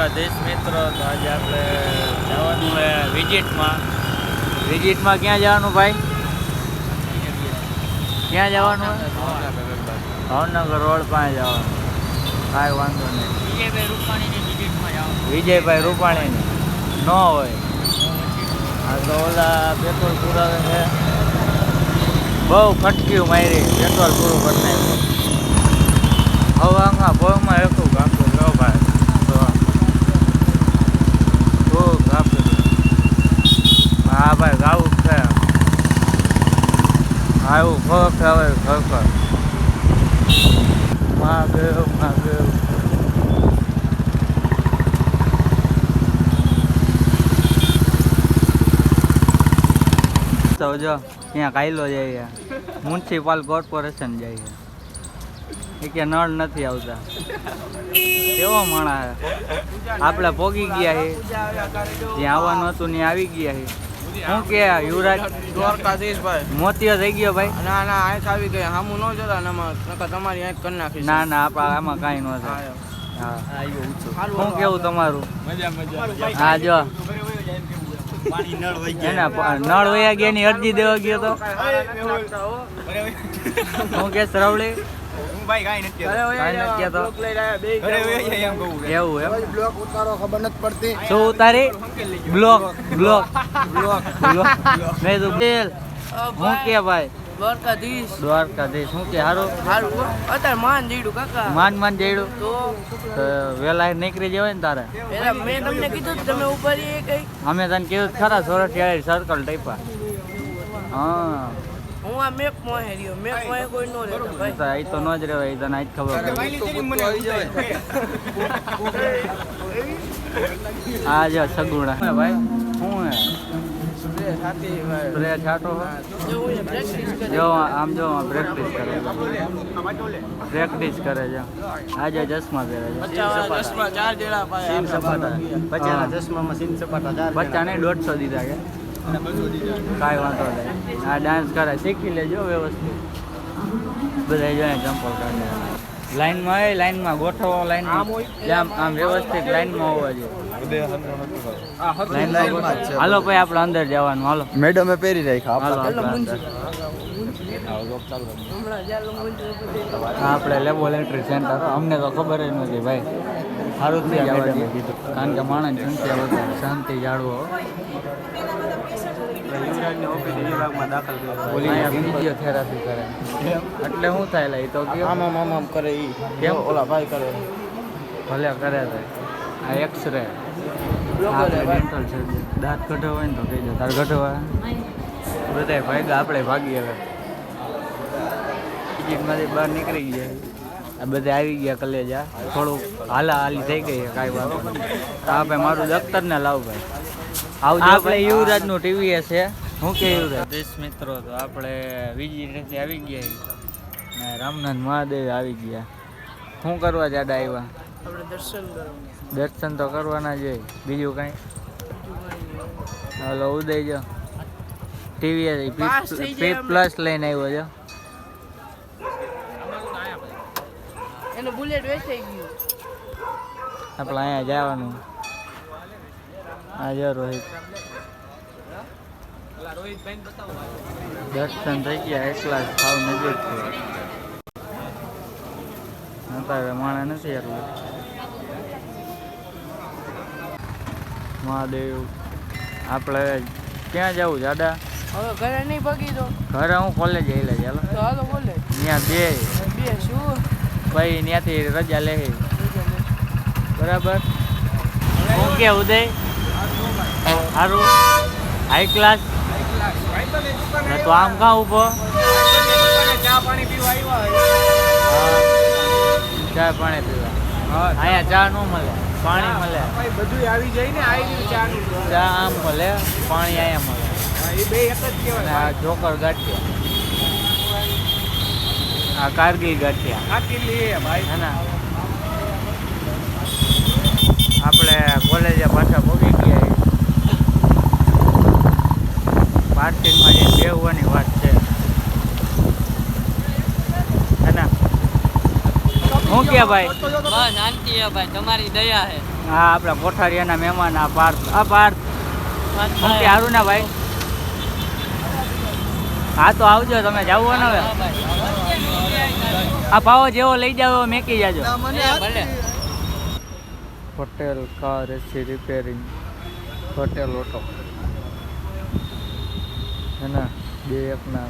દ્વારકાધીશ મિત્રો, તો આજે આપણે જવાનું છે વિઝિટમાં ક્યાં જવાનું ભાઈ? ક્યાં જવાનું? ભાવનગર રોડ પાસે જવાનું. કાંઈ વાંધો નહીં. વિજયભાઈ રૂપાણીની ન હોય આ તો ઓલા પેટ્રોલ પુરાવે છે. બહુ ખટક્યું મારી, પેટ્રોલ પૂરું કરી નાખ્યું. હવામાં ભોગમાં એકું ગામતું લો ભાઈ, તો ખૂબ ગામતું. હા ભાઈ ગાવું છે. આવું ખોખ આવે ખોખર માગેવ. તો જો ત્યાં કાયલો જાય, મ્યુનિસિપલ કોર્પોરેશન જાય એ કે નળ નથી આવતા. કેવો માણા આપણે પોગી ગયા છે, જ્યાં આવવાનું હતું ત્યાં આવી ગયા છે. શું કે યુવરાજ દ્વારકાધીશ ભાઈ મોતિયો થઈ ગયો ભાઈ? ના આંખ આવી ગઈ, સામું ન જોતા તમારી આંખ કરી નાખી. ના આપણે આમાં કાંઈ ન થાય. હા શું કેવું તમારું? હા જો નળ વયા ગયા ની અરજી દેવા ગયો તો હું કે શ્રવળી શું ઉતારી? બ્લોક હું કે ભાઈ દ્વારકાધીશ શું કે હારું માન જઈડું કાકા, માન જઈડું તો વેલા નીકળી જવાય ને તારે. મેં તમને કીધું તમે ઉપર કઈ અમે તને કીધું ખરા સોરઠિયાળી સર્કલ ટાઈપા. હા હું આ મેપ માં હેર્યો, મેપ માં કોઈ નો રહેતો ભાઈ. એ તો ન જ રહેવાય, એ તને આજ ખબર પડી. આ જો સગુણા ભાઈ શું હે સ્પ્રે છાંટો જો આમ જો પ્રેક્ટિસ કરે છે. આજે ચશ્મા પહેરે છે. બચ્ચા ને 150 દીધા કે કાંઈ વાંધો નહીં. આ ડાન્સ કરે, શીખી લેજો વ્યવસ્થિત. બધા જો ચંપલ કાઢે લાઈનમાં ગોઠવો. લાઈનમાં આમ વ્યવસ્થિત લાઈનમાં હોવા જોઈએ. હાલો ભાઈ આપણે અંદર જવાનું. હાલો મેડમે પહેરી રાખ્યા. આપણે લેબોરેટરી સેન્ટર, અમને તો ખબર જ નથી ભાઈ. સારું થઈ જવા દે કીધું, કારણ કે માણસની સંખ્યા વધારે, શાંતિ જાળવો. ફિઝિયોથેરાપી કરે એટલે શું થાય લે તો આમ કરે કેમ ઓલા ભાઈ કરે ભલે કરે છે. આ એક્સરે ડેન્ટલ છે, દાંત કઢાવ હોય ને તો કહી દે તાર કઢાવા. બધા ભાગ્યા આપણે ભાગી હવે ટિકિટમાંથી બહાર નીકળી ગયા. આ બધા આવી ગયા કલેજા, થોડુંક હાલી થઈ ગઈ. કાંઈ વાત નહીં. હા ભાઈ મારું દફતર ને લાવ ભાઈ. આવજો. આપણે યુવરાજનું ટીવીએસ છે. હું કે યુવરાજ મિત્રો, તો આપણે વિજયથી આવી ગયા ને રામનાથ મહાદેવ આવી ગયા. શું કરવા જાડા આવ્યા? આપણે દર્શન તો કરવાના જ હોય, બીજું કાંઈ. હલો ઉદય જો ટીવીએસ પ્લસ લઈને આવ્યો છો. એનું બુલેટ વેચાઈ ગયું. આપણે અહીંયા જવાનું. આ જો રોહિત દર્શન થઈ ગયા. એકલા ભાવ નજીક છે, અત્યારે માણા નથી એટલું. મહાદેવ આપણે ક્યાં જવું દાદા? હવે ઘરે નહીં ભાગી દો. ઘરે હું કોલેજ આવેલા ચાલો તો હાલો બોલે ત્યાં બે શું ભાઈ ત્યાંથી રજા લે બરાબર. હું કે ઉદય સારું હાઈ ક્લાસ તો આમ કાં ઊભો? ચા પાણી પીવા ચા પાણી પીવા અહીંયા ચા ન મળે, પાણી મળે. બધું આવી જાય ને આવી ચા આમ મળે, પાણી અહીંયા મળે. એ બે એક જ કહેવાય. આ જોકર ગાંઠિયા, આ કારગિલ ગાંઠિયા ભાઈ હે ને. આપણે કોલેજે પાછા પહોંચી ગયા. પાર્કિંગમાં જઈને બેહવાની વાત છે હે ને. હું કે ભાઈ બસ શાંતિ છે ભાઈ, તમારી દયા છે. હા આપણા કોઠારીયાના મહેમાન આ પાર્થ મુક્તિ હારું ના ભાઈ. હા તો આવજો તમે જાવ ને હવે. આ પાવો જેવો લઈ જાવ મેકી જાજો. પટેલ કાર એસી રિપેરિંગ પટેલ ઓટો હે ને 2 ના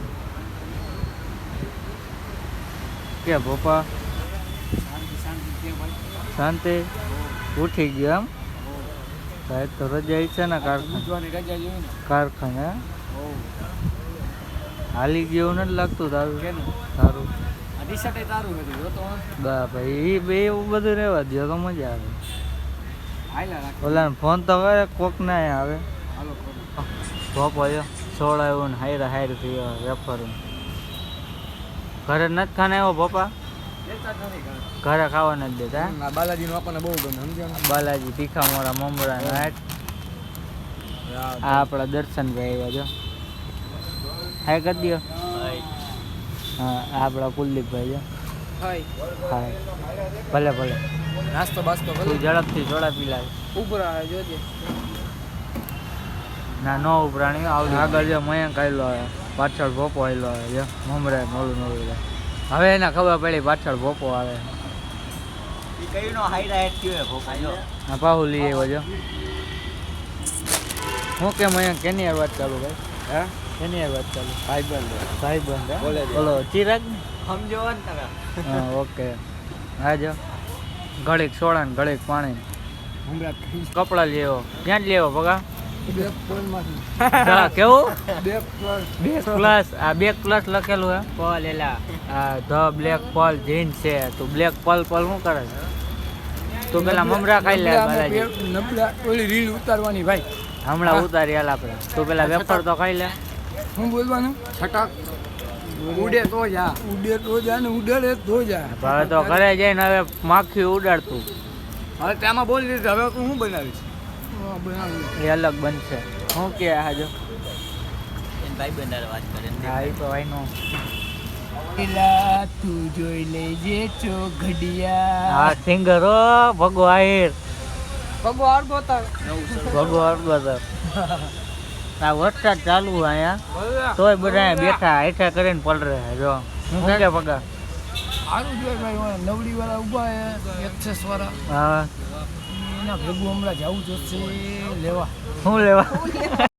કે ભોપા શાંતિ ઉઠી ગયો એમ સાહેબ તો રજા છે ને કારખાને હાલી ગયું નથી લાગતું તારું તારું બા ભાઈ એ બે એવું બધું રહેવા દો તો મજા આવે. ઓલા ફોન તો કરે કોક ના આવે ભોપો છોડાયો ને હાયર થઈ ગયો વેફર ઘરે નથી ખાને આવ્યો ભોપા ઘરે ખાવા નથી દેતા. બાલાજી નું આપણને બહુ ગમે સમજ્યા. બાલાજી તીખા મોરા મમરા નાટ આ આપણા દર્શનભાઈ આવ્યા જો હાય કરી દો. હા આપણા કુલદીપભાઈ જો હાય ભલે ભલે નાસ્તો બાસ્તો તું ઝડપથી સોડા પી લાવ. ઉપરા જોજે ના નો ઉપરાણી આવડી આગળ જો મયંક આવેલો આવે પાછળ ભોપો આવેલો આવે જો મમરા નોલું હવે એને ખબર પડી પાછળ ભોપો આવે. હા પાહુ લઈ આવ્યો જો. હું કેમ અહીંયા કેની યાર વાત ચાલુ ભાઈ? હે કેની યાર વાત ચાલુ? ભાઈબંધ બોલો ચિરાગ સમજો ને તમે. હા ઓકે હા જો ઘડીક સોડા ને ઘડીક પાણી કપડા લેવો ક્યાં જ લેવો પગા કેવું 2+ આ 2+ લખેલું હે પલ એલા આ ધ બ્લેક પલ જીન્સ છે તું બ્લેક પલ શું કરે તું પેલા મમરા ખાઈ લે ઓલી રીલ ઉતારવાની ભાઈ હમણાં ઉતારી હાલ આપણે તું પેલા વેફર તો ખાઈ લે. હું બોલવાનું છટાક ઉડે તો જા ને ઉડે તો જા. હવે તો ઘરે જઈને હવે માખી ઉડાડતું હવે તેમાં બોલી દીધું હવે તું શું બનાવીશ એ અલગ બનશે. શું કે હાજો ભાઈ બંધારે વાત કરે હા એ તો ભાઈ નો તું જોઈ લેજે ચો ઘડિયા. હા સિંગર હો ભગો આહિર ભગો અર્ગોતર આ વરસાદ ચાલુ અહીંયા તોય બધા બેઠા હેઠા કરીને પલરે જો હું કે પગા સારું જોઈએ ભાઈ નવડી વાળા ઉભા એક્સેસ વાળા હા એના ભેગું હમણાં જવું જોશે લેવા. શું લેવા